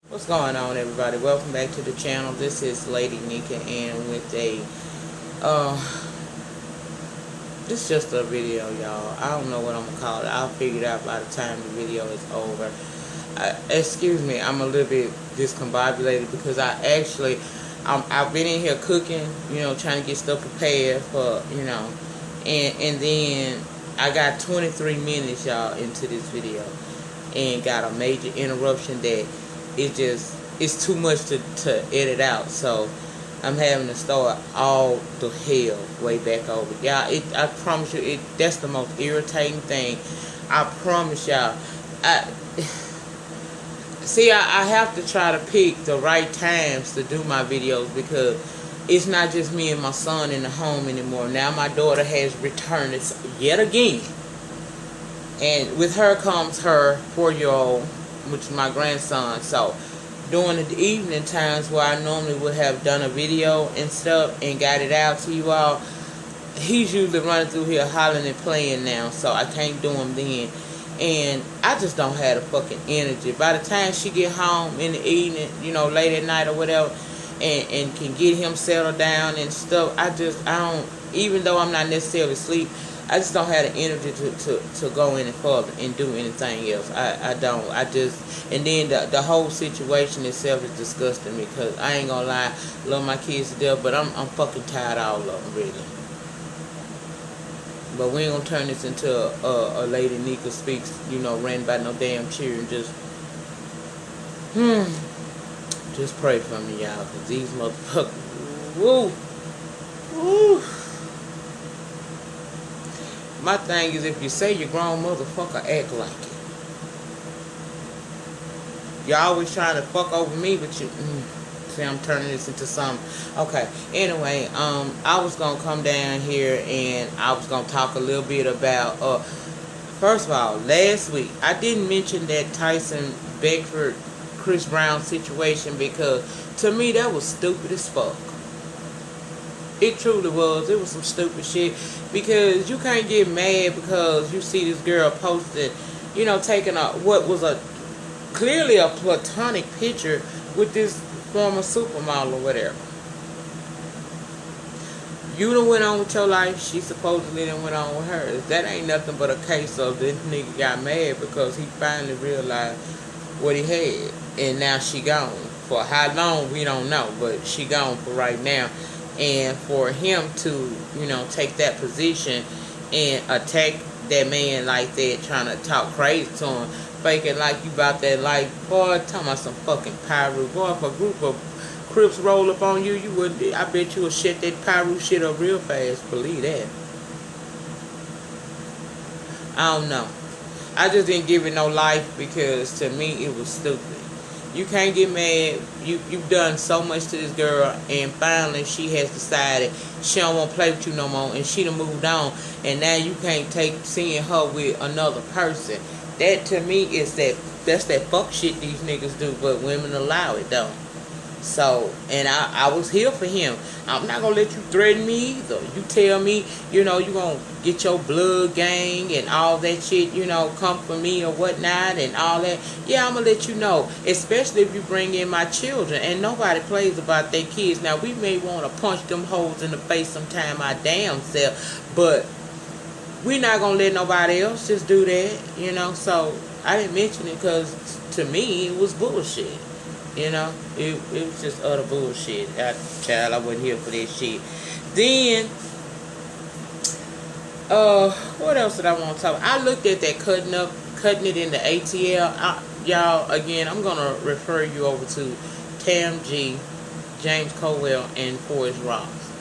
What's going on, everybody? Welcome back to the channel. This is Lady Nyca, and with a this is just a video, y'all. I don't know what I'm gonna call it. I'll figure it out by the time the video is over. Excuse me, I'm a little bit discombobulated because I've been in here cooking, trying to get stuff prepared for, and then I got 23 minutes, y'all, into this video, and got a major interruption that it's too much to edit out. So I'm having to start all the hell way back over. Y'all, I promise you, that's the most irritating thing. I promise y'all. I have to try to pick the right times to do my videos because it's not just me and my son in the home anymore. Now my daughter has returned yet again. And with her comes her 4-year-old, which is my grandson. So during the evening times where I normally would have done a video and stuff and got it out to you all, he's usually running through here hollering and playing now, so I can't do him then. And I just don't have the fucking energy. By the time she get home in the evening, late at night or whatever, and can get him settled down and stuff, I don't, even though I'm not necessarily asleep, I just don't have the energy to go any further and do anything else. I don't. And then the whole situation itself is disgusting me because I ain't gonna lie, love my kids to death, but I'm fucking tired of all of them, really. But we ain't gonna turn this into a Lady Nyca speaks, ran by no damn cheer, and just pray for me, y'all, because these motherfuckers, woo. My thing is, if you say you're grown, motherfucker, act like it. You're always trying to fuck over me, but you... See, I'm turning this into something. Okay, anyway, I was going to come down here and I was going to talk a little bit about... first of all, last week, I didn't mention that Tyson Beckford, Chris Brown situation because, to me, that was stupid as fuck. It truly was. It was some stupid shit. Because you can't get mad because you see this girl posted, taking what was clearly a platonic picture with this former supermodel or whatever. You done went on with your life. She supposedly done went on with hers. That ain't nothing but a case of this nigga got mad because he finally realized what he had. And now she gone. For how long, we don't know. But she gone for right now. And for him to, take that position and attack that man like that, trying to talk crazy to him, faking like you about that life, boy, talking about some fucking Pyru. Boy, if a group of Crips roll up on you, I bet you would shut that Pyru shit up real fast. Believe that. I don't know. I just didn't give it no life because to me it was stupid. You can't get mad. You've done so much to this girl, and finally she has decided she don't want to play with you no more, and she done moved on, and now you can't take seeing her with another person. That to me is that's that fuck shit these niggas do, but women allow it though. So, and I was here for him. I'm not going to let you threaten me either. You tell me, you going to get your blood gang and all that shit, come for me or whatnot and all that. Yeah, I'm going to let you know. Especially if you bring in my children. And nobody plays about their kids. Now, we may want to punch them hoes in the face sometime our damn self. But we're not going to let nobody else just do that, So, I didn't mention it because to me, it was bullshit. It was just utter bullshit. I wasn't here for that shit. Then, what else did I want to talk about? I looked at that cutting it in the ATL. Y'all, again, I'm going to refer you over to Tam G, James Cowell, and Forrest Ross.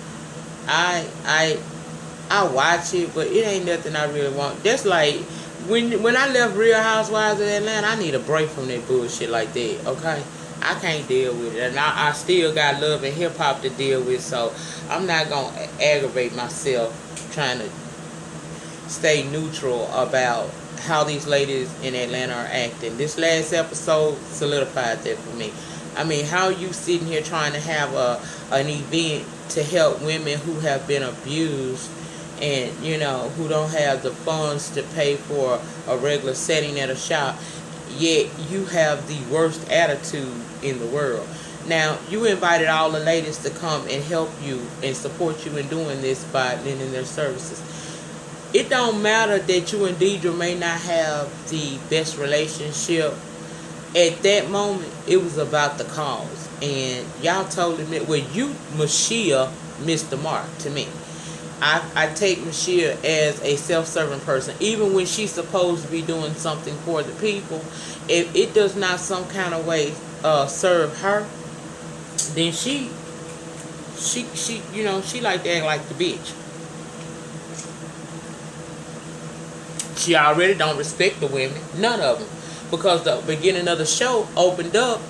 I watch it, but it ain't nothing I really want. That's like, when I left Real Housewives of Atlanta, I need a break from that bullshit like that, okay? I can't deal with it, and I still got love and hip hop to deal with, so I'm not gonna aggravate myself trying to stay neutral about how these ladies in Atlanta are acting. This last episode solidified that for me. I mean, how you sitting here trying to have an event to help women who have been abused and who don't have the funds to pay for a regular setting at a shop. yet you have the worst attitude in the world. Now, you invited all the ladies to come and help you and support you in doing this by lending their services. It don't matter that you and Deidre may not have the best relationship. At that moment, it was about the cause. And y'all totally admit, well, you, Michelle, missed the mark to me. I take Michelle as a self-serving person. Even when she's supposed to be doing something for the people, if it does not some kind of way serve her, then she she like to act like the bitch. She already don't respect the women, none of them, because the beginning of the show opened up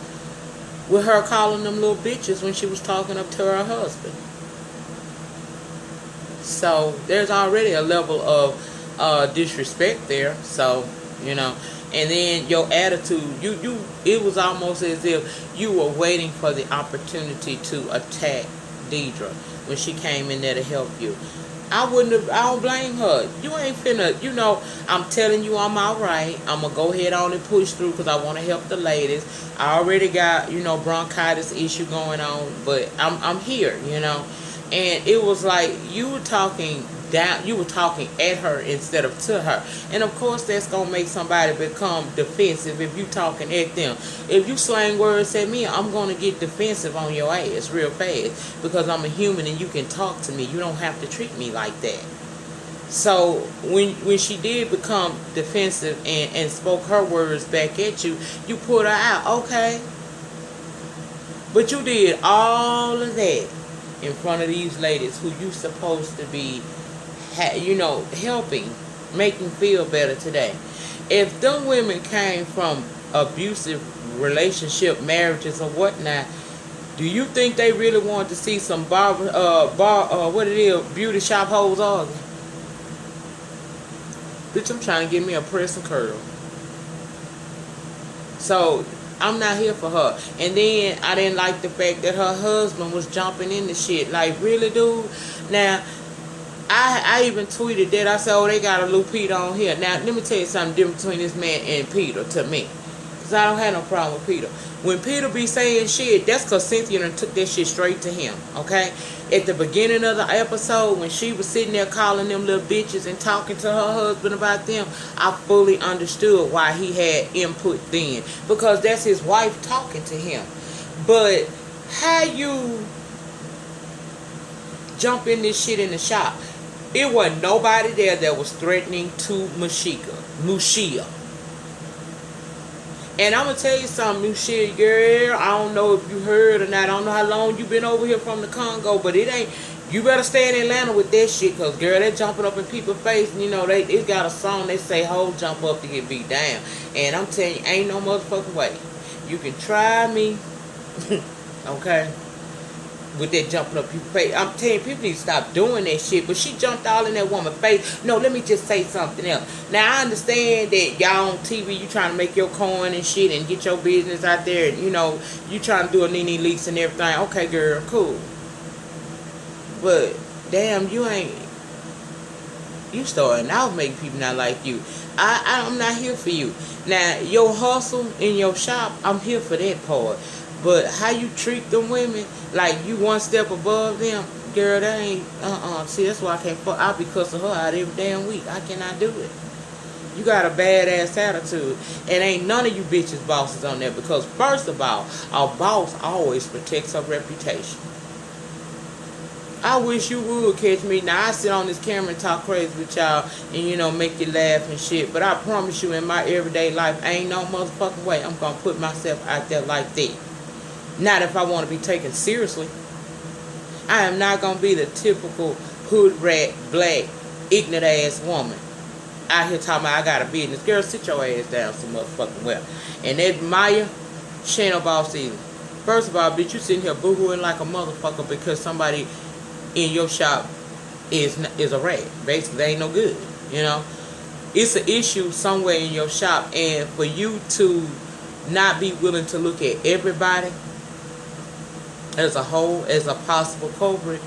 with her calling them little bitches when she was talking up to her husband. So there's already a level of disrespect there. So, and then your attitude, it was almost as if you were waiting for the opportunity to attack Deidre when she came in there to help you. I don't blame her. You ain't finna, I'm telling you I'm alright. I'm gonna go ahead on and push through because I want to help the ladies. I already got, bronchitis issue going on, but I'm here, And it was like you were talking at her instead of to her. And of course that's gonna make somebody become defensive if you talking at them. If you slang words at me, I'm gonna get defensive on your ass real fast because I'm a human and you can talk to me. You don't have to treat me like that. So when she did become defensive and spoke her words back at you, you pulled her out. Okay. But you did all of that in front of these ladies who you supposed to be helping, making feel better today. If them women came from abusive relationship, marriages or whatnot, do you think they really wanted to see some beauty shop hoes arguing? Bitch, I'm trying to get me a press and curl. So I'm not here for her. And then I didn't like the fact that her husband was jumping into shit. Like, really, dude? Now, I even tweeted that. I said, oh, they got a little Peter on here. Now, let me tell you something different between this man and Peter to me. Because I don't have no problem with Peter. When Peter be saying shit, that's because Cynthia done took that shit straight to him. Okay? At the beginning of the episode, when she was sitting there calling them little bitches and talking to her husband about them, I fully understood why he had input then. Because that's his wife talking to him. But how you jump in this shit in the shop? It wasn't nobody there that was threatening to Mushia. And I'm going to tell you something, Mushia, girl. I don't know if you heard or not. I don't know how long you been over here from the Congo, but it ain't. You better stay in Atlanta with that shit, because, girl, they jumping up in people's face. And, it's got a song they say, "Ho, jump up to get beat down." And I'm telling you, ain't no motherfucking way. You can try me, okay? With that jumping up people's face. I'm telling you, people need to stop doing that shit. But she jumped all in that woman's face. No, let me just say something else. Now, I understand that y'all on TV, you trying to make your coin and shit and get your business out there. And, you trying to do a Nene Leaks and everything. Okay, girl, cool. But, damn, you starting out making people not like you. I'm not here for you. Now, your hustle in your shop, I'm here for that part. But how you treat them women, like you one step above them, girl, that ain't, See, that's why I can't fuck. I'll be cussing her out every damn week. I cannot do it. You got a badass attitude. And ain't none of you bitches bosses on there. Because first of all, a boss always protects her reputation. I wish you would catch me. Now, I sit on this camera and talk crazy with y'all and, make you laugh and shit. But I promise you, in my everyday life, ain't no motherfucking way I'm going to put myself out there like that. Not if I want to be taken seriously. I am not going to be the typical hood rat, black, ignorant ass woman out here talking about I got a business. Girl, sit your ass down some motherfucking well. And that Maya, she ain't no boss either. First of all, bitch, you sitting here boo-hooing like a motherfucker because somebody in your shop is a rat. Basically, they ain't no good. It's an issue somewhere in your shop, and for you to not be willing to look at everybody as a whole, as a possible culprit,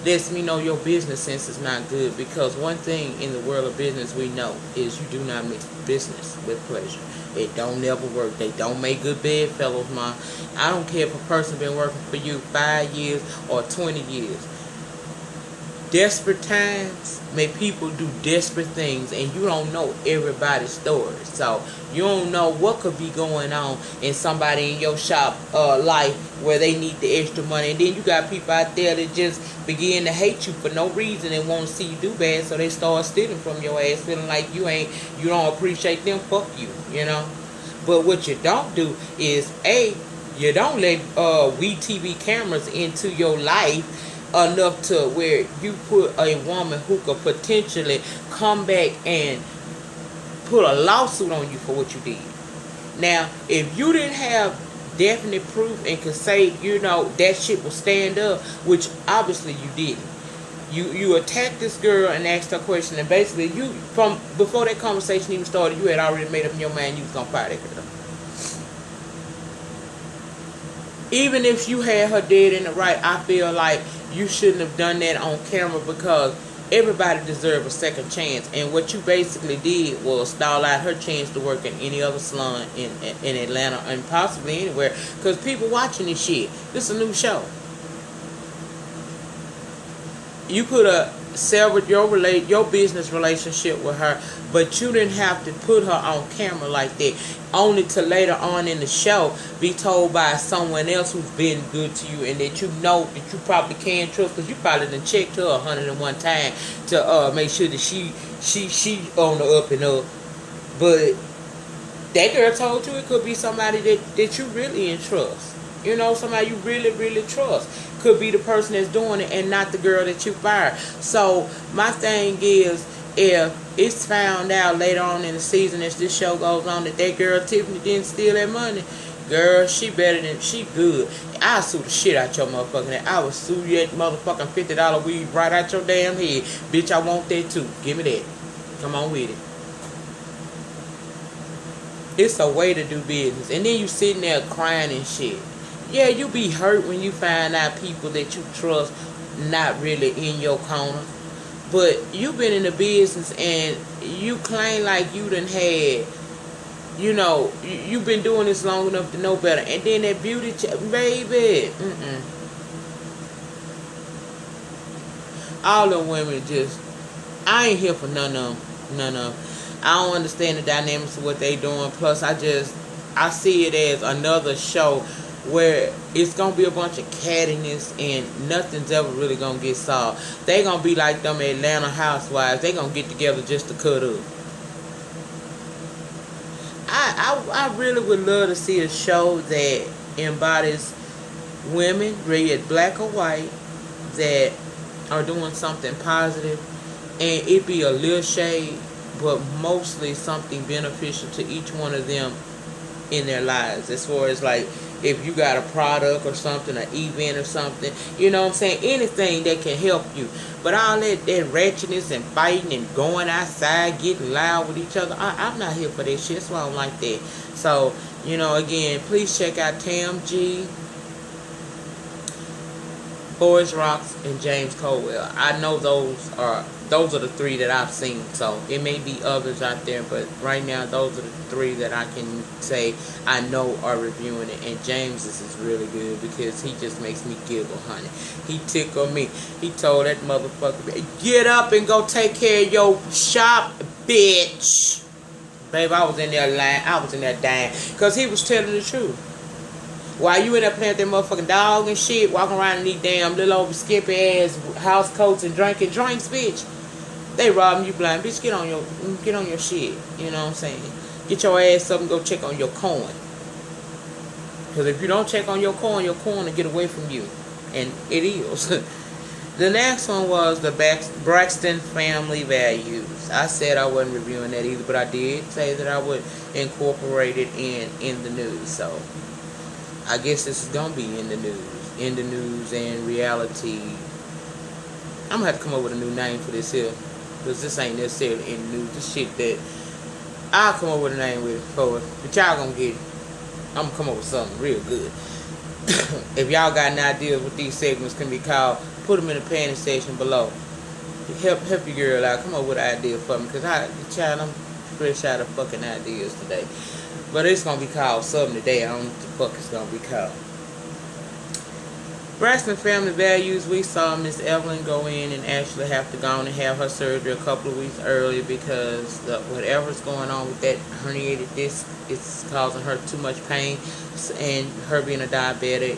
lets me know your business sense is not good. Because one thing in the world of business we know is you do not mix business with pleasure. It don't never work. They don't make good bedfellows, man. I don't care if a person been working for you 5 years or 20 years. Desperate times make people do desperate things, and you don't know everybody's story. So you don't know what could be going on in somebody in your shop life where they need the extra money. And then you got people out there that just begin to hate you for no reason and want to see you do bad, so they start stealing from your ass, feeling like you don't appreciate them. Fuck you, you know. But what you don't do is you don't let TV cameras into your life enough to where you put a woman who could potentially come back and put a lawsuit on you for what you did. Now, if you didn't have definite proof and could say, that shit will stand up, which obviously you didn't. You attacked this girl and asked her a question, and basically from before that conversation even started, you had already made up in your mind you was gonna fire that girl. Even if you had her dead in the right, I feel like you shouldn't have done that on camera, because everybody deserves a second chance. And what you basically did was stall out her chance to work in any other salon in Atlanta and possibly anywhere, because people watching this shit. This is a new show. You could have severed your business relationship with her, but you didn't have to put her on camera like that, only to later on in the show be told by someone else who's been good to you and that you know that you probably can trust, because you probably done checked her 101 times to make sure that she on the up and up. But that girl told you it could be somebody that you really in trust. Somebody you really, really trust. Could be the person that's doing it and not the girl that you fired. So my thing is, if it's found out later on in the season as this show goes on that girl Tiffany didn't steal that money, girl, she good. I'll sue the shit out your motherfucking head. I will sue you that motherfucking $50 weed right out your damn head. Bitch, I want that too. Give me that. Come on with it. It's a way to do business. And then you sitting there crying and shit. Yeah, you be hurt when you find out people that you trust not really in your corner. But you been in the business and you claim like you done had, you've been doing this long enough to know better. And then that beauty baby. All them women I ain't here for none of them. I don't understand the dynamics of what they doing. Plus, I see it as another show where it's gonna be a bunch of cattiness and nothing's ever really gonna get solved. They gonna be like them Atlanta Housewives. They gonna get together just to cut up. I really would love to see a show that embodies women, be it black or white, that are doing something positive, and it be a little shade, but mostly something beneficial to each one of them in their lives. As far as like, if you got a product or something, an event or something, you know what I'm saying? Anything that can help you. But all that ratchetness and fighting and going outside, getting loud with each other, I'm not here for that shit. That's why I don't like that. So, again, please check out Tam G, Forrest Rocks, and James Colwell. I know those are the three that I've seen. So it may be others out there, but right now those are the three that I can say I know are reviewing it. And James's is really good because he just makes me giggle, honey. He tickled me. He told that motherfucker, get up and go take care of your shop, bitch. Babe, I was in there lying. I was in there dying because he was telling the truth. While you in there playing with that motherfucking dog and shit, walking around in these damn little old skimpy ass house coats and drinking drinks, bitch. They robbing you blind, bitch. Get on your shit. You know what I'm saying? Get your ass up and go check on your coin. Because if you don't check on your coin will get away from you. And it is. The next one was the Braxton family values. I said I wasn't reviewing that either, but I did say that I would incorporate it in the news. So I guess this is gonna be in the news and reality. I'm gonna have to come up with a new name for this here, because this ain't necessarily in the news. This shit that I'll come up with a name with for it, but y'all gonna get it. I'm gonna come up with something real good. If y'all got an idea of what these segments can be called, put them in the panty section below. Help your girl out. Come up with an idea for me, because I'm fresh out of fucking ideas today. But it's going to be called something today. I don't know what the fuck it's going to be called. Braxton Family Values. We saw Miss Evelyn go in and actually have to go on and have her surgery a couple of weeks early because whatever's going on with that herniated disc is causing her too much pain. And her being a diabetic,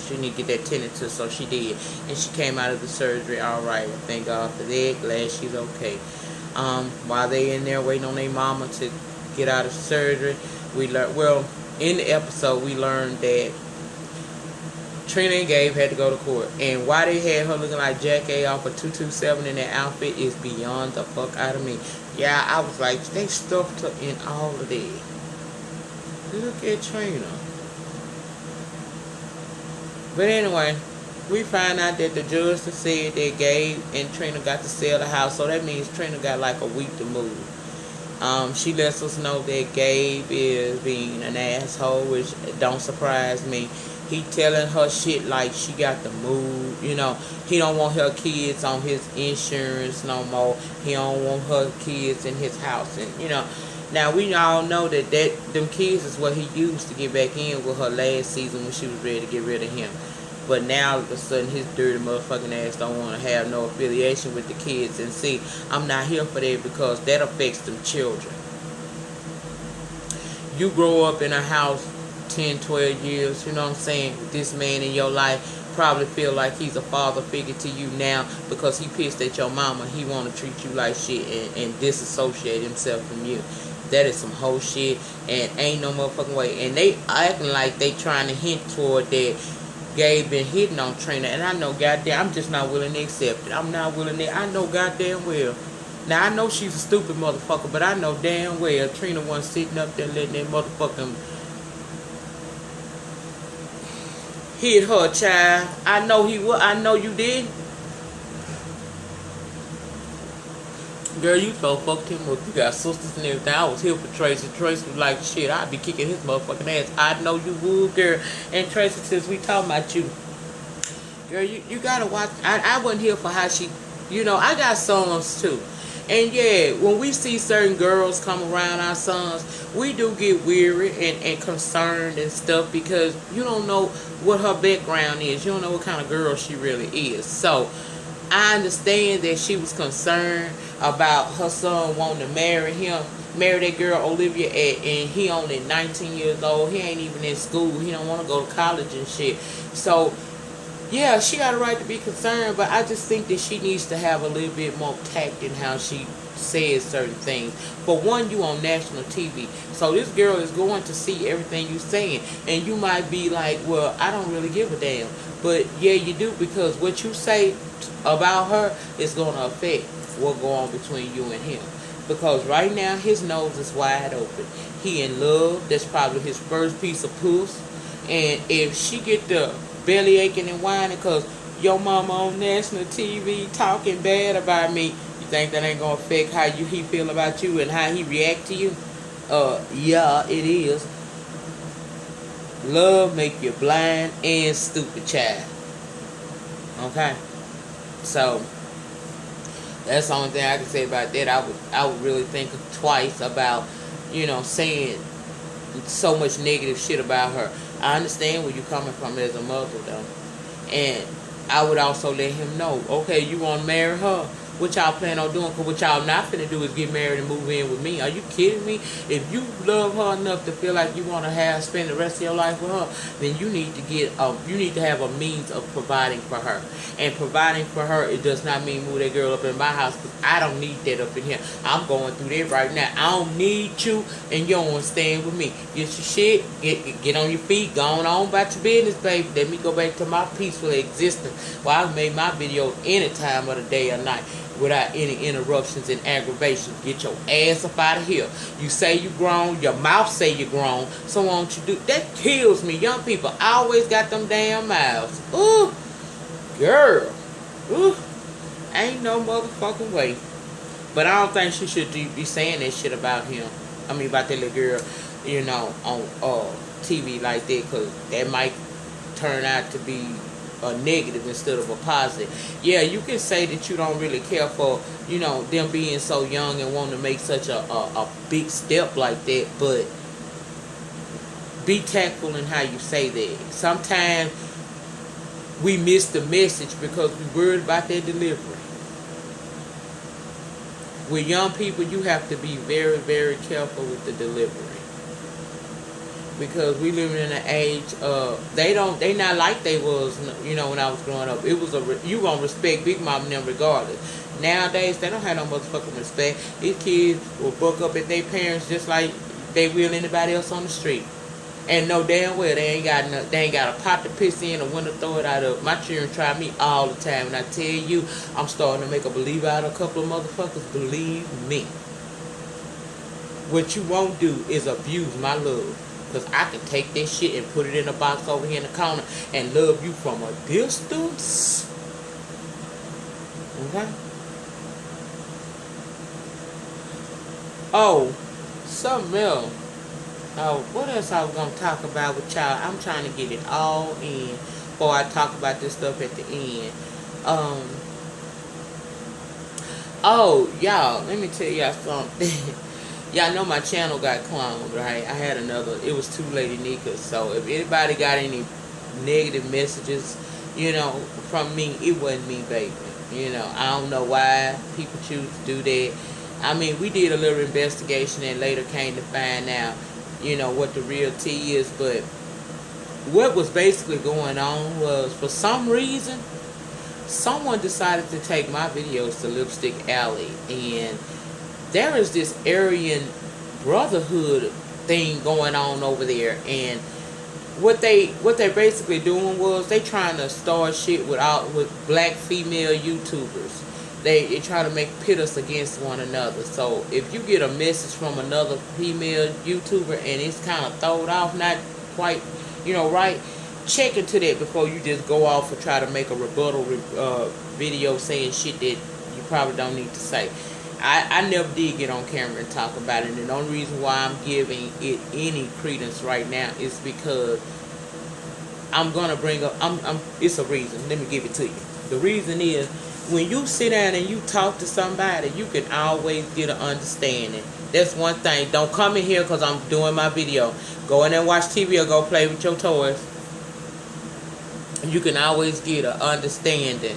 she need to get that tended to, so she did. And she came out of the surgery all right. Thank God for that. Glad she's okay. While they in there waiting on their mama to get out of surgery, we learned, well, in the episode, we learned that Trina and Gabe had to go to court. And why they had her looking like Jack A off of 227 in that outfit is beyond the fuck out of me. Yeah, I was like, they stuffed her in all of that. Look at Trina. But anyway, we find out that the judge said that Gabe and Trina got to sell the house. So that means Trina got like a week to move. She lets us know that Gabe is being an asshole, which don't surprise me. He telling her shit like she got to move. You know, he don't want her kids on his insurance no more. He don't want her kids in his house. And, you know, now we all know that them kids is what he used to get back in with her last season when she was ready to get rid of him. But now, all of a sudden, his dirty motherfucking ass don't want to have no affiliation with the kids. And see, I'm not here for that because that affects them children. You grow up in a house 10, 12 years, you know what I'm saying, with this man in your life, probably feel like he's a father figure to you now because he pissed at your mama. He want to treat you like shit and disassociate himself from you. That is some whole shit and ain't no motherfucking way. And they acting like they trying to hint toward that Gabe been hitting on Trina. And I know goddamn, I'm just not willing to accept it. I'm not willing to, I know goddamn well. Now, I know she's a stupid motherfucker, but I know damn well Trina wasn't sitting up there letting that motherfucking hit her, child. I know he would. I know you did. Girl, you so fucked him up. You got sisters and everything. I was here for Tracy. Tracy was like, shit, I'd be kicking his motherfucking ass. I know you would, girl. And Tracy says, we talking about you. Girl, you gotta watch. I wasn't here for how she, you know, I got sons too. And yeah, when we see certain girls come around our sons, we do get weary and concerned and stuff because you don't know what her background is. You don't know what kind of girl she really is. So I understand that she was concerned about her son wanting to marry that girl Olivia and he only 19 years old. He ain't even in school. He don't want to go to college and shit. So yeah, she got a right to be concerned, but I just think that she needs to have a little bit more tact in how she says certain things. For one, you on national TV, so this girl is going to see everything you saying, and you might be like, well, I don't really give a damn. But yeah, you do, because what you say about her is going to affect what go on between you and him. Because right now, his nose is wide open. He in love. That's probably his first piece of puss. And if she get the belly aching and whining because your mama on national TV talking bad about me, you think that ain't gonna affect how he feel about you and how he react to you? Yeah, it is. Love make you blind and stupid, child. Okay? So that's the only thing I can say about that. I would really think twice about, you know, saying so much negative shit about her. I understand where you're coming from as a mother, though. And I would also let him know, okay, you want to marry her? What y'all plan on doing? Because what y'all not finna do is get married and move in with me. Are you kidding me? If you love her enough to feel like you want to spend the rest of your life with her, then you need to have a means of providing for her. And providing for her, it does not mean move that girl up in my house, because I don't need that up in here. I'm going through that right now. I don't need you, and you don't want to stand with me. Get your shit, get on your feet, go on about your business, baby. Let me go back to my peaceful existence. Well, I made my video any time of the day or night, without any interruptions and aggravations. Get your ass up out of here. You say you grown, your mouth say you grown, so why don't you do that? Kills me. Young people always got them damn mouths. Ooh, girl. Ooh, ain't no motherfucking way. But I don't think she should be saying that shit about him. I mean, about that little girl, you know, on TV like that, because that might turn out to be a negative instead of a positive. Yeah, you can say that you don't really care for, you know, them being so young and wanting to make such a big step like that, but be tactful in how you say that. Sometimes we miss the message because we're worried about their delivery. With young people, you have to be very, very careful with the delivery. Because we live in an age of, they not like they was, when I was growing up. It was you gonna respect Big Mama and them regardless. Nowadays, they don't have no motherfucking respect. These kids will buck up at their parents just like they will anybody else on the street. And know damn well they ain't got a pot to piss in or when to throw it out of. My children try me all the time, and I tell you, I'm starting to make a believer out of a couple of motherfuckers. Believe me. What you won't do is abuse my love. Because I can take that shit and put it in a box over here in the corner and love you from a distance. Okay? Oh, something else. Oh, what else I was going to talk about with y'all? I'm trying to get it all in before I talk about this stuff at the end. Oh, y'all, let me tell y'all something. Y'all know my channel got cloned, right? I had it was two Lady Nyca. So if anybody got any negative messages, from me, it wasn't me, baby. I don't know why people choose to do that. I mean, we did a little investigation and later came to find out, what the real tea is. But what was basically going on was, for some reason, someone decided to take my videos to Lipstick Alley, and there is this Aryan Brotherhood thing going on over there, and what they basically doing was they trying to start shit with black female YouTubers. They try to pit us against one another. So if you get a message from another female YouTuber and it's kind of thrown off, not quite, right, check into that before you just go off and try to make a rebuttal video saying shit that you probably don't need to say. I never did get on camera and talk about it, and the only reason why I'm giving it any credence right now is because I'm gonna bring up. It's a reason. Let me give it to you. The reason is, when you sit down and you talk to somebody, you can always get an understanding. That's one thing. Don't come in here because I'm doing my video. Go in there and watch TV or go play with your toys. You can always get an understanding.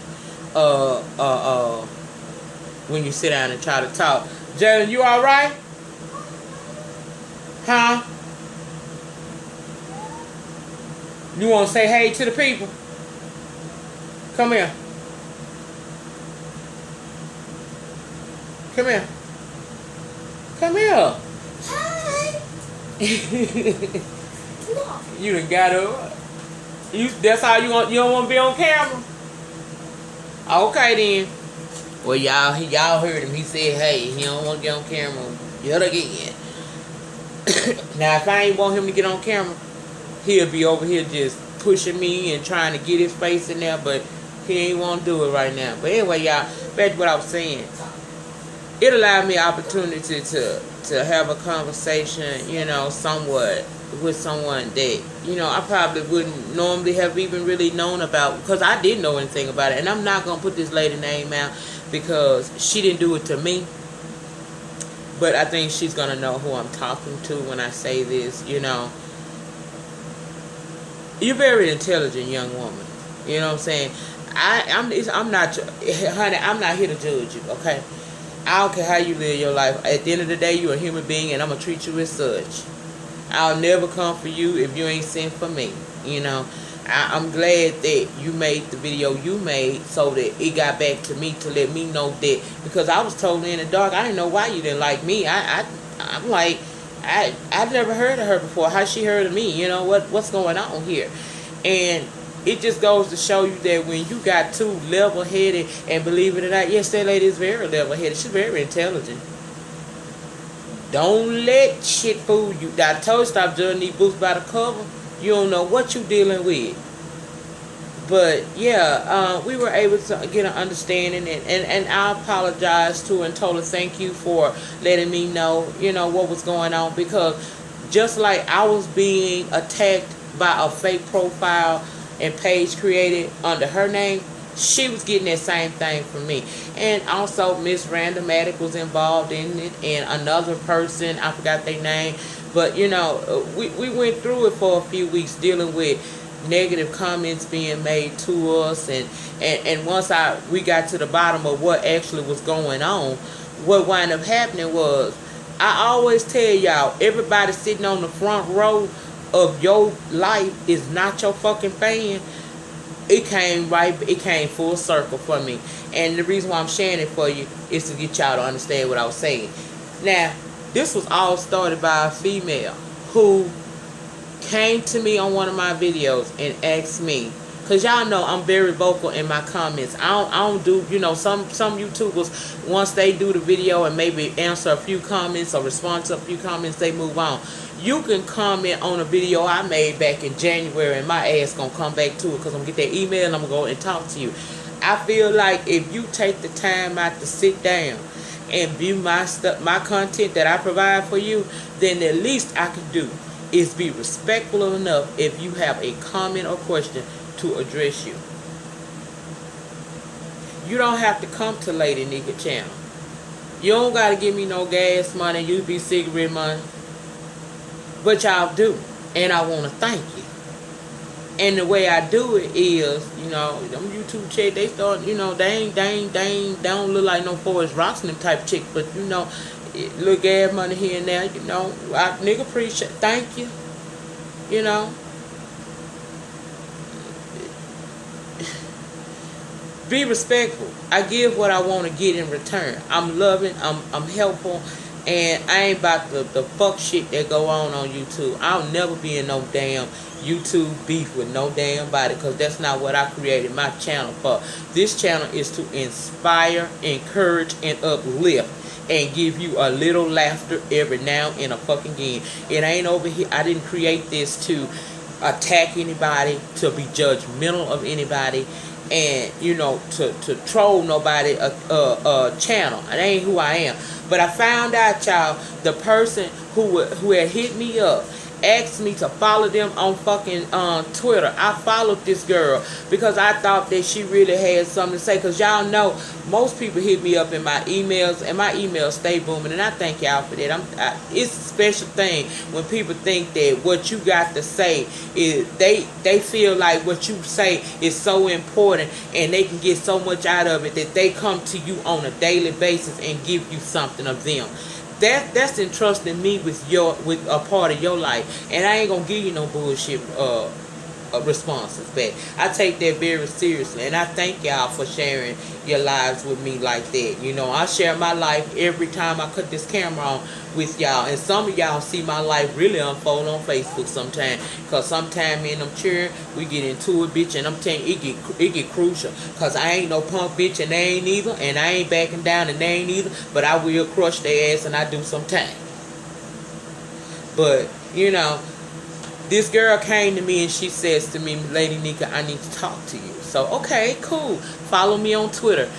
When you sit down and try to talk. Jalen, you alright? Huh? You want to say hey to the people? Come here. Come here. Come here. Hi. No. You done got up. That's how you don't want to be on camera? Okay then. Well, y'all heard him. He said, hey, he don't want to get on camera yet again. Now, if I ain't want him to get on camera, he'll be over here just pushing me and trying to get his face in there, but he ain't want to do it right now. But anyway, y'all, back to what I was saying. It allowed me opportunity to have a conversation, somewhat with someone that, I probably wouldn't normally have even really known about, because I didn't know anything about it. And I'm not going to put this lady name out because she didn't do it to me. But I think she's going to know who I'm talking to when I say this, You're a very intelligent young woman. You know what I'm saying? I'm not, honey, I'm not here to judge you, okay? I don't care how you live your life. At the end of the day, you're a human being, and I'm going to treat you as such. I'll never come for you if you ain't sent for me. I'm glad that you made the video you made so that it got back to me to let me know that, because I was totally in the dark. I didn't know why you didn't like me. I'm like, I've never heard of her before. How she heard of me? What's going on here? And it just goes to show you that when you got too level-headed, and believe it or not, yes, that lady is very level-headed. She's very intelligent. Don't let shit fool you. I told you stop judging these books by the cover. You don't know what you're dealing with. But, yeah, we were able to get an understanding, and I apologize to her and told her thank you for letting me know, what was going on. Because just like I was being attacked by a fake profile and page created under her name, she was getting that same thing from me. And also Miss Randomatic was involved in it, and another person, I forgot their name, But you know, we went through it for a few weeks dealing with negative comments being made to us, and once we got to the bottom of what actually was going on, what wound up happening was, I always tell y'all, everybody sitting on the front row of your life is not your fucking fan. It came full circle for me. And the reason why I'm sharing it for you is to get y'all to understand what I was saying. Now, this was all started by a female who came to me on one of my videos and asked me, because y'all know I'm very vocal in my comments. I don't do, you know, some YouTubers, once they do the video and maybe answer a few comments or respond to a few comments, they move on. You can comment on a video I made back in January and my ass gonna come back to it, because I'm gonna get that email and I'm gonna go and talk to you. I feel like if you take the time out to sit down and view my content that I provide for you, then the least I can do is be respectful enough if you have a comment or question to address you. You don't have to come to Lady Nyca channel. You don't gotta give me no gas money, you be cigarette money. But y'all do, and I want to thank you. And the way I do it is, you know, them YouTube chicks, they start, you know, they don't look like no Forrest Roxanne type chick, but you know, little gas money here and there, you know, I nigga appreciate, thank you, you know. Be respectful. I give what I want to get in return. I'm loving, I'm helpful. And I ain't about the fuck shit that go on YouTube. I'll never be in no damn YouTube beef with no damn body, because that's not what I created my channel for. This channel is to inspire, encourage, and uplift, and give you a little laughter every now and a fucking again. It ain't over here. I didn't create this to attack anybody, to be judgmental of anybody, and you know, to troll nobody channel. It ain't who I am. But I found out, y'all, the person who had hit me up asked me to follow them on fucking Twitter. I followed this girl because I thought that she really had something to say. Because y'all know, most people hit me up in my emails, and my emails stay booming, and I thank y'all for that. It's a special thing when people think that what you got to say is, they feel like what you say is so important and they can get so much out of it that they come to you on a daily basis and give you something of them. That's entrusting me with a part of your life, and I ain't gonna give you no bullshit responses back. I take that very seriously, and I thank y'all for sharing your lives with me like that. You know, I share my life every time I cut this camera on with y'all, and some of y'all see my life really unfold on Facebook sometimes, because sometimes me and them cheering, we get into it, bitch, and I'm telling you, it get crucial, because I ain't no punk bitch, and they ain't either, and I ain't backing down, and they ain't either, but I will crush their ass, and I do sometime. But, you know, this girl came to me and she says to me, Lady Nyca, I need to talk to you. So, okay, cool. Follow me on Twitter.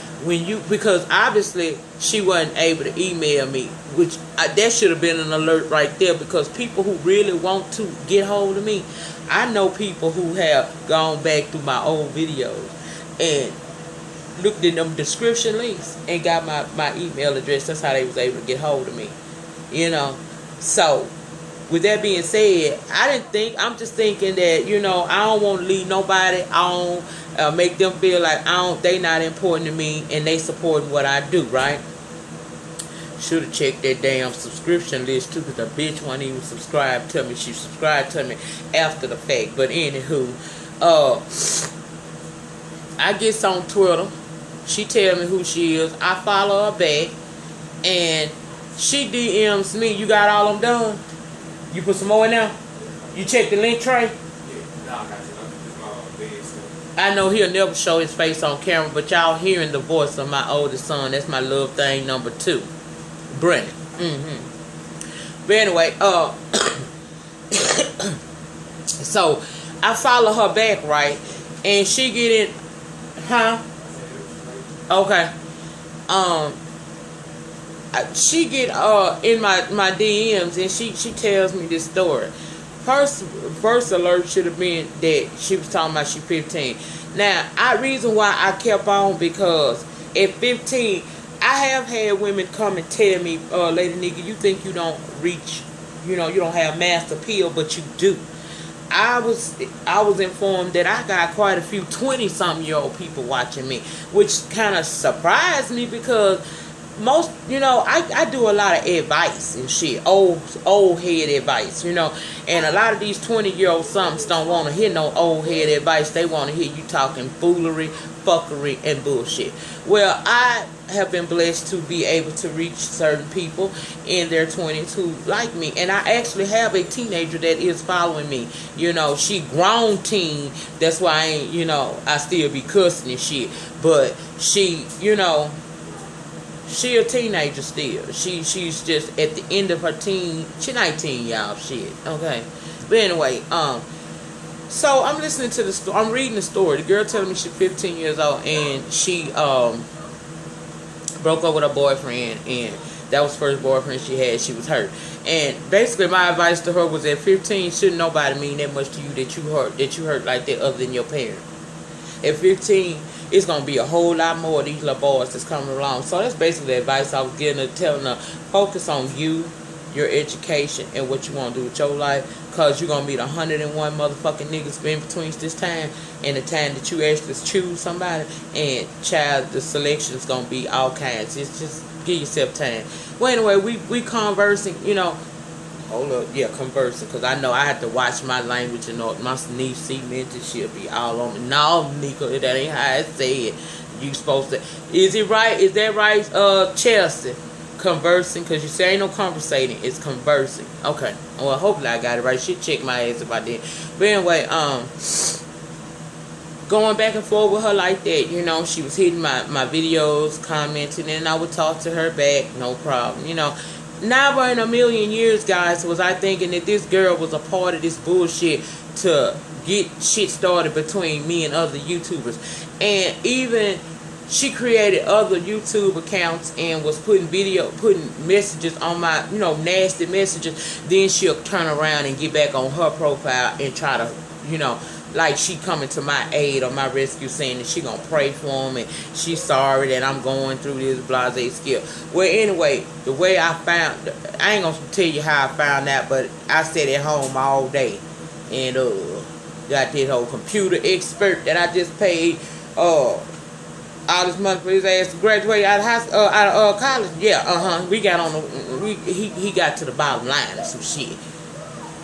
Because obviously she wasn't able to email me, which that should have been an alert right there, because people who really want to get hold of me, I know people who have gone back through my old videos and looked in them description links and got my email address. That's how they was able to get hold of me, you know. So with that being said, I'm just thinking that, you know, I don't want to leave nobody on, make them feel like they not important to me, and they supporting what I do, right? Should have checked that damn subscription list too, because the bitch wasn't even subscribed to me. She subscribed to me after the fact. But anywho, I gets on Twitter. She tell me who she is. I follow her back, and she DMs me, you got all them done? You put some more in there? You check the link tray? I know he'll never show his face on camera, but y'all hearing the voice of my oldest son. That's my little thing number 2. Brennan. But anyway, so I follow her back, right? And she get in, okay. She get in my DMs, and she tells me this story. First alert should have been that she was talking about she 15. Now, reason why I kept on, because at 15, I have had women come and tell me, Lady Nyca, you think you don't reach you know, you don't have mass appeal, but you do. I was informed that I got quite a few 20-something-year-old people watching me, which kind of surprised me because most, you know, I do a lot of advice and shit, old head advice, you know, and a lot of these 20-year-old somethings don't want to hear no old head advice. They want to hear you talking foolery, fuckery, and bullshit. Well, I have been blessed to be able to reach certain people in their 20s who like me, and I actually have a teenager that is following me. You know, she grown teen. That's why I ain't, you know, I still be cussing and shit, but she, you know, she a teenager still. She's just at the end of her teen. She 19, y'all. Shit. Okay. But anyway, so I'm listening to the story. I'm reading the story. The girl telling me she's 15 years old and she broke up with her boyfriend, and that was the first boyfriend she had. She was hurt. And basically my advice to her was at 15, shouldn't nobody mean that much to you that you hurt like that other than your parent. At 15, it's going to be a whole lot more of these little boys that's coming along. So that's basically the advice I was giving her, telling her, focus on you, your education, and what you want to do with your life. Because you're going to meet 101 motherfucking niggas in between this time and the time that you actually choose somebody. And child, the selection is going to be all kinds. It's just give yourself time. Well, anyway, we conversing, you know. Hold up, yeah, conversing, because I know I have to watch my language and all. My niece see me and she'll be all on me. No, Nyca, that ain't how I say it. You supposed to, is it right? Is that right, Chelsea? Conversing, because you say ain't no conversating, it's conversing. Okay, well, hopefully I got it right. She'll check my ass if I did. But anyway, going back and forth with her like that, you know, she was hitting my videos, commenting, and I would talk to her back, no problem, you know. Never in a million years, guys, was I thinking that this girl was a part of this bullshit to get shit started between me and other YouTubers. And even she created other YouTube accounts and was putting messages on my, you know, nasty messages. Then she'll turn around and get back on her profile and try to, you know, like she coming to my aid or my rescue, saying that she gonna pray for him and she's sorry that I'm going through this blase skill. Well, anyway, the way I ain't gonna tell you how I found out, but I sat at home all day and got this whole computer expert that I just paid all this money for his ass to graduate out of college. Yeah, we got on the he got to the bottom line of some shit.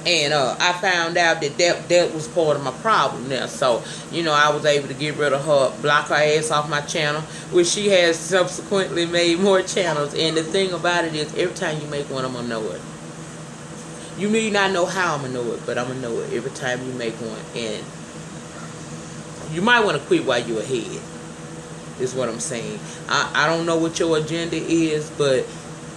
And I found out that was part of my problem now. So, you know, I was able to get rid of her, block her ass off my channel, which she has subsequently made more channels. And the thing about it is, every time you make one, I'm going to know it. You may not know how I'm going to know it, but I'm going to know it every time you make one. And you might want to quit while you're ahead, is what I'm saying. I don't know what your agenda is, but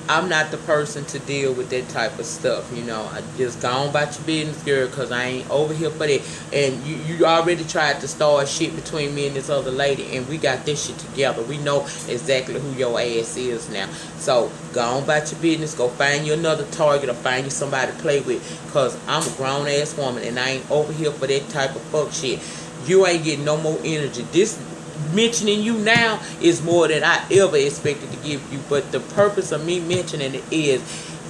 I'm not the person to deal with that type of stuff, you know. I just go on about your business, girl, because I ain't over here for that. And you already tried to start shit between me and this other lady, and we got this shit together. We know exactly who your ass is now. So go on about your business. Go find you another target or find you somebody to play with, because I'm a grown-ass woman, and I ain't over here for that type of fuck shit. You ain't getting no more energy. This mentioning you now is more than I ever expected to give you. But the purpose of me mentioning it is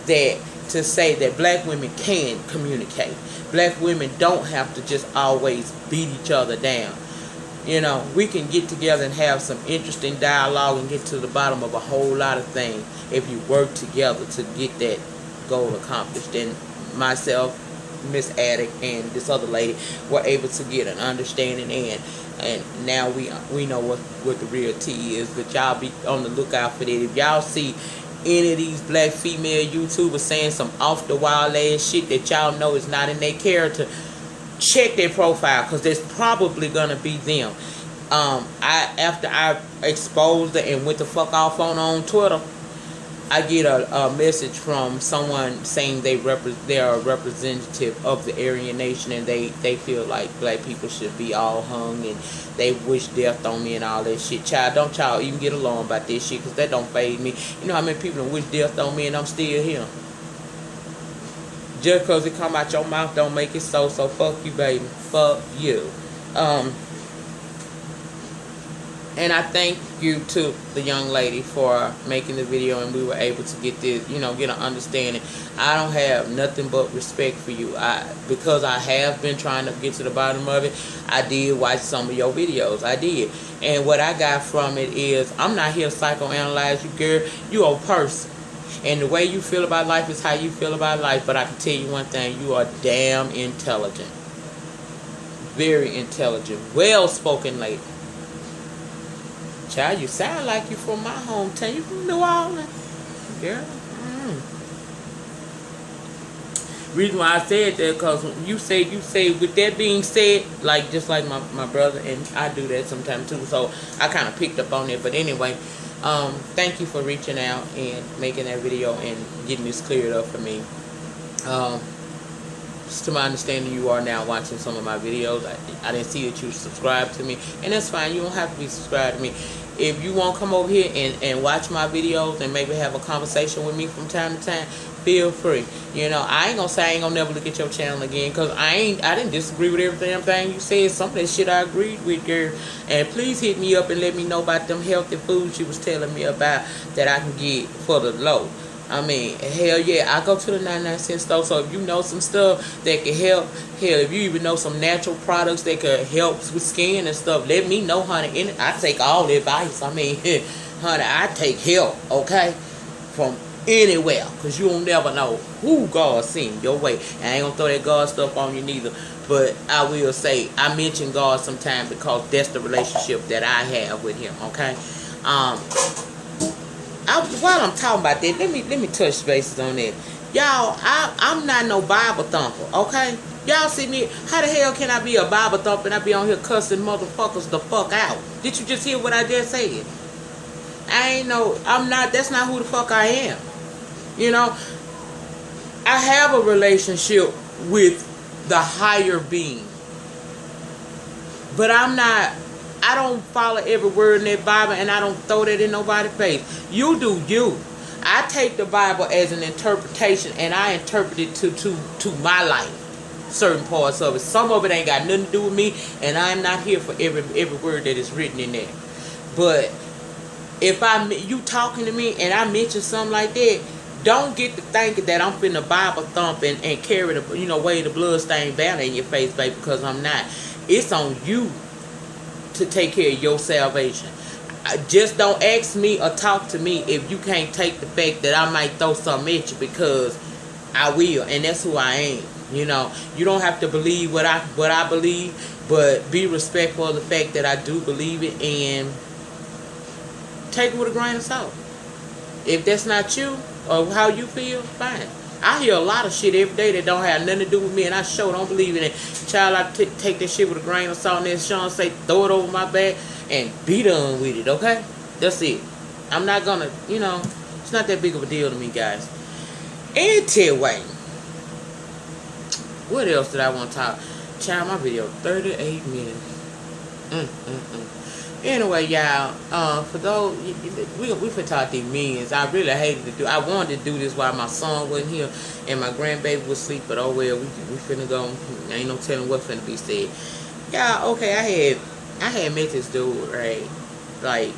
that to say that black women can communicate. Black women don't have to just always beat each other down. You know, we can get together and have some interesting dialogue and get to the bottom of a whole lot of things if you work together to get that goal accomplished. And myself, Miss Attic, and this other lady were able to get an understanding, and now we know what the real tea is. But y'all be on the lookout for that. If y'all see any of these black female YouTubers saying some off the wild ass shit that y'all know is not in their character, check their profile, because there's probably gonna be them. After I exposed it and went the fuck off on Twitter, I get a message from someone saying they are a representative of the Aryan Nation, and they feel like black people should be all hung, and they wish death on me and all that shit. Child, don't y'all even get along about this shit, because that don't fade me. You know how many people wish death on me and I'm still here? Just because it come out your mouth don't make it so. So fuck you, baby. Fuck you. And I thank you to the young lady for making the video, and we were able to get this, get an understanding. I don't have nothing but respect for you. Because I have been trying to get to the bottom of it, I did watch some of your videos. I did. And what I got from it is, I'm not here to psychoanalyze you, girl. You a person. And the way you feel about life is how you feel about life. But I can tell you one thing, you are damn intelligent. Very intelligent. Well-spoken lady. Child, you sound like you from my hometown. You from New Orleans, girl. Reason why I said that, because you say, with that being said, like, just like my brother, and I do that sometimes too, so I kind of picked up on it. But anyway, thank you for reaching out and making that video and getting this cleared up for me. To my understanding, you are now watching some of my videos. I didn't see that you subscribed to me, and that's fine. You don't have to be subscribed to me. If you want to come over here and watch my videos and maybe have a conversation with me from time to time, feel free. I ain't gonna say I ain't gonna never look at your channel again, because I didn't disagree with every damn thing you said. Some of that shit I agreed with, girl. And please hit me up and let me know about them healthy foods you was telling me about that I can get for the low. I mean, hell yeah, I go to the 99-cent store. So if you know some stuff that can help, hell, if you even know some natural products that could help with skin and stuff, let me know, honey. And I take all the advice. I mean, honey, I take help, okay, from anywhere, because you don't never know who God sent your way. And I ain't gonna throw that God stuff on you neither, but I will say I mention God sometimes because that's the relationship that I have with him, okay? While I'm talking about that, let me touch bases on that. Y'all, I'm not no Bible thumper, okay? Y'all see me, how the hell can I be a Bible thumper and I be on here cussing motherfuckers the fuck out? Did you just hear what I just said? That's not who the fuck I am. I have a relationship with the higher being. But I don't follow every word in that Bible, and I don't throw that in nobody's face. You do you. I take the Bible as an interpretation, and I interpret it to my life. Certain parts of it. Some of it ain't got nothing to do with me, and I'm not here for every word that is written in there. But if you talking to me and I mention something like that, don't get to thinking that I'm finna Bible thump and carry the wave the bloodstained banner in your face, baby, because I'm not. It's on you to take care of your salvation. Just don't ask me or talk to me if you can't take the fact that I might throw something at you, because I will, and that's who I am. You don't have to believe what I believe, but be respectful of the fact that I do believe it, and take it with a grain of salt. If that's not you or how you feel, fine. I hear a lot of shit every day that don't have nothing to do with me, and I sure don't believe in it. Child, I take that shit with a grain of salt, and then Sean say, throw it over my back and be done with it, okay? That's it. I'm not gonna, it's not that big of a deal to me, guys. Anyway, what else did I want to talk? Child, my video, 38 minutes. Anyway, y'all, for those, we finna talk these millions. I really hated to do. I wanted to do this while my son wasn't here and my grandbaby was asleep, but oh well, we finna go. Ain't no telling what finna be said. Y'all, okay, I had met this dude, right? Like,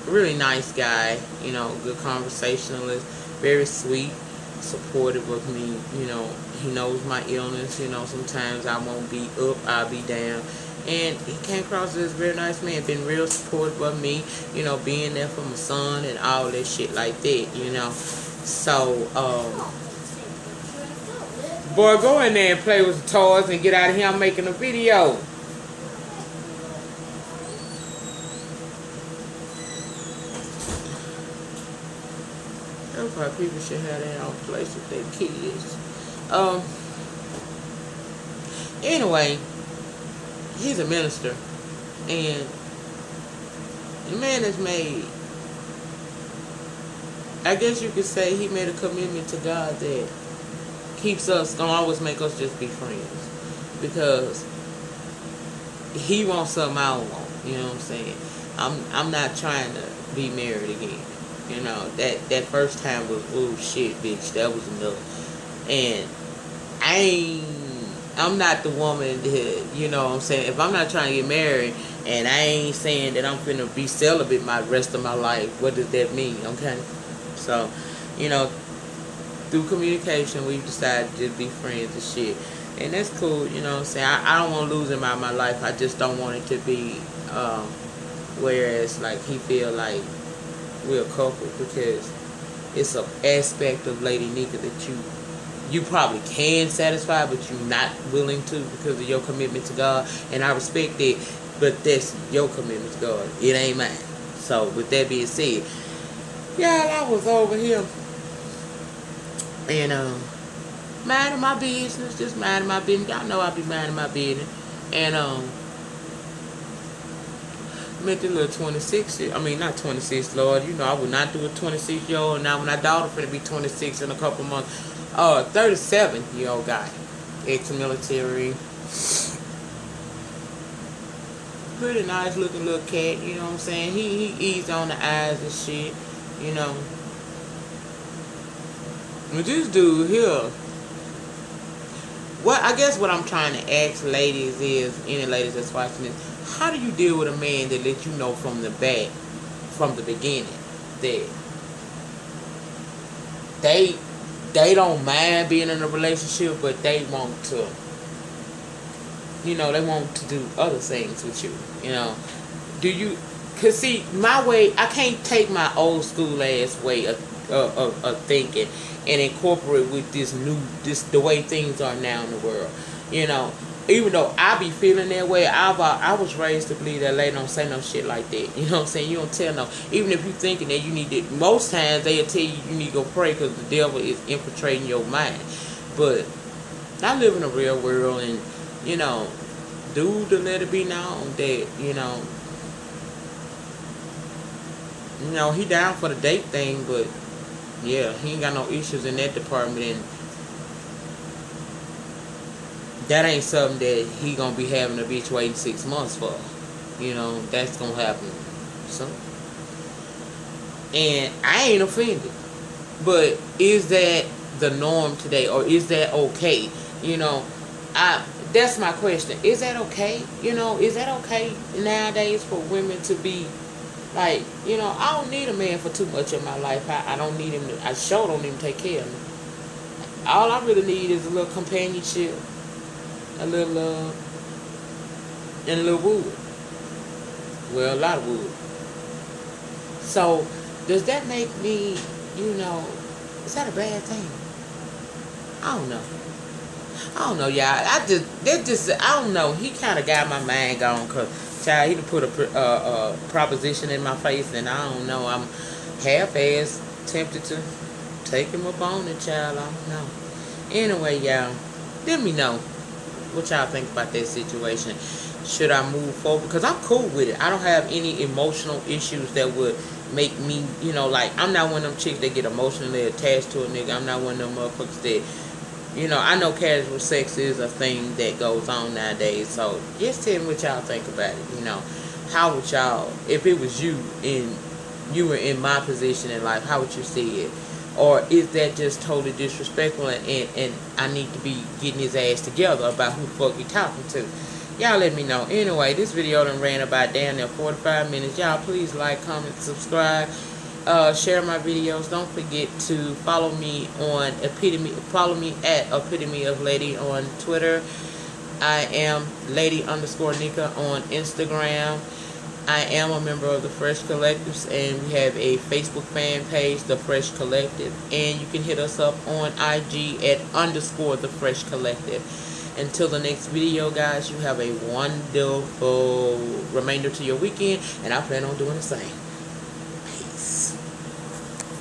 really nice guy, good conversationalist, very sweet, supportive of me. He knows my illness. Sometimes I won't be up, I'll be down. And he came across as a very nice man, been real supportive of me, being there for my son and all that shit like that, So, boy, go in there and play with the toys and get out of here. I'm making a video. That's why people should have their own place with their kids. Anyway, he's a minister, and the man has made, I guess you could say, he made a commitment to God that keeps us, gonna always make us just be friends, because he wants something I don't want. You know what I'm saying? I'm not trying to be married again. That first time was, oh shit, bitch, that was enough. And I ain't I'm not the woman that, you know what I'm saying, if I'm not trying to get married and I ain't saying that I'm finna be celibate my rest of my life, what does that mean? Okay? So, you know, through communication we've decided to just be friends and shit. And that's cool, you know what I'm saying? I don't want to lose him out of my life. I just don't want it to be whereas like he feel like we're a couple, because it's an aspect of Lady Nyca that you probably can satisfy, but you're not willing to because of your commitment to God. And I respect it, but that's your commitment to God. It ain't mine. So with that being said, yeah, I was over here and minding my business, just minding my business. Y'all know I be minding my business. And met the little 26, I mean not 26, Lord, you know I would not do a 26-year-old. Now when my daughter finna be 26 in a couple months. 37-year-old guy, ex-military, pretty nice looking little cat, you know what I'm saying? He eased on the eyes and shit, you know. But this dude here, I guess what I'm trying to ask ladies is, any ladies that's watching this, how do you deal with a man that lets you know from the beginning, that they don't mind being in a relationship, but they want to, you know, they want to do other things with you, you know? Do you, cause see, my way, I can't take my old school ass way of thinking and incorporate with the way things are now in the world, you know? Even though I be feeling that way, I was raised to believe that lady don't say no shit like that. You know what I'm saying? You don't tell no. Even if you thinking that you need to, most times they'll tell you need to go pray because the devil is infiltrating your mind. But I live in a real world, and, you know, dude, to let it be known that, you know, he down for the date thing, but yeah, he ain't got no issues in that department, and that ain't something that he gonna be having a bitch waiting 6 months for. You know, that's gonna happen soon. And I ain't offended. But is that the norm today, or is that okay? You know, that's my question. Is that okay? You know, is that okay nowadays for women to be like, you know, I don't need a man for too much of my life. I don't need him I sure don't even take care of me. All I really need is a little companionship, a little love, and a little wood. Well, a lot of wood. So, does that make me, you know, is that a bad thing? I don't know, y'all. I don't know. He kind of got my mind going, because, child, he done put a proposition in my face, and I don't know. I'm half-ass tempted to take him up on it, child. I don't know. Anyway, y'all, let me know what y'all think about that situation. Should I move forward? Because I'm cool with it. I don't have any emotional issues that would make me, you know, like, I'm not one of them chicks that get emotionally attached to a nigga. I'm not one of them motherfuckers that, you know, I know casual sex is a thing that goes on nowadays. So just tell me what y'all think about it. You know, how would y'all, if it was you and you were in my position in life, how would you see it? Or is that just totally disrespectful, and I need to be getting his ass together about who the fuck he talking to? Y'all let me know. Anyway, this video done ran about damn near 45 minutes. Y'all please like, comment, subscribe, share my videos. Don't forget to follow me on follow me at Epitome of Lady on Twitter. I am Lady_Nyca on Instagram. I am a member of the Fresh Collectives, and we have a Facebook fan page, The Fresh Collective, and you can hit us up on IG at _The Fresh Collective. Until the next video, guys, you have a wonderful remainder to your weekend, and I plan on doing the same.